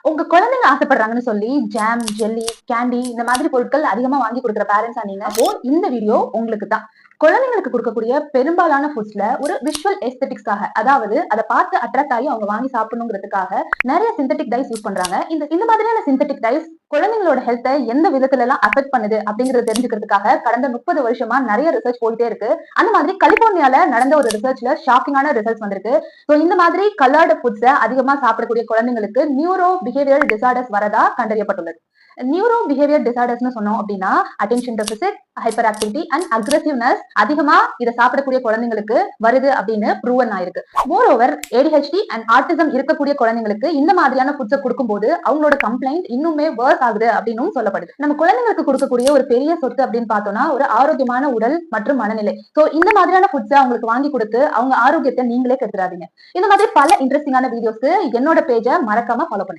உங்க குழந்தைங்க ஆசைப்படுறாங்கன்னு சொல்லி ஜாம், ஜெல்லி, கேண்டி இந்த மாதிரி பொருட்கள் அதிகமா வாங்கி கொடுக்குற பேரண்ட்ஸா நீங்க, அப்போ இந்த வீடியோ உங்களுக்கு தான். குழந்தைங்களுக்கு கொடுக்கக்கூடிய பெரும்பாலான ஃபுட்ஸ்ல ஒரு விஷுவல் எஸ்தெட்டிக்ஸ்க்காக, அதாவது அதை பார்த்து அட்ராக்ட் ஆகி அவங்க வாங்கி சாப்பிடணுங்கிறதுக்காக நிறைய சிந்தட்டிக் டைஸ் யூஸ் பண்றாங்க. இந்த மாதிரியான சிந்தட்டிக் டைஸ் குழந்தைங்களோட ஹெல்த்தை எந்த விதத்துல எல்லாம் அஃபெக்ட் பண்ணுது அப்படிங்கறத தெரிஞ்சுக்கிறதுக்காக கடந்த 30 வருஷமா நிறைய ரிசர்ச் போயிட்டே இருக்கு. அந்த மாதிரி கலிபோர்னியால நடந்த ஒரு ரிசர்ச்ல ஷாக்கிங்கான ரிசல்ட்ஸ் வந்திருக்கு. சோ இந்த மாதிரி கலர்டு ஃபுட்ஸை அதிகமா சாப்பிடக்கூடிய குழந்தைங்களுக்கு நியூரோ பிஹேவியர் டிசார்டர்ஸ் வரதா கண்டறியப்பட்டுள்ளது. நியூரோ பிஹேவியர் டிசார்டர்ஸ்னு சொன்னோம் அப்படின்னா attention deficit, hyper activity and aggressiveness அதிகமா இதை சாப்பிடக்கூடிய குழந்தைங்களுக்கு வருது அப்படின்னு ப்ரூவன் ஆயிருக்கு. More over ADHD and autism இருக்கக்கூடிய குழந்தைங்களுக்கு இந்த மாதிரியான ஃபுட்ஸை கொடுக்கும்போது அவங்களோட கம்ப்ளைண்ட் இன்னுமே வேர்ஸ் ஆகுது அப்படின்னு சொல்லப்படுது. நம்ம குழந்தைங்களுக்கு கொடுக்கக்கூடிய ஒரு பெரிய சொத்து அப்படின்னு பார்த்தோம்னா ஒரு ஆரோக்கியமான உடல் மற்றும் மனநிலை. சோ இந்த மாதிரியான ஃபுட்ஸை அவங்களுக்கு வாங்கி கொடுத்து அவங்க ஆரோக்கியத்தை நீங்களே கெடுத்துறாதீங்க. இந்த மாதிரி பல இன்ட்ரெஸ்டிங்கான வீடியோஸ்க்கு என்னோட பேஜை மறக்காம ஃபாலோ பண்ணுங்க.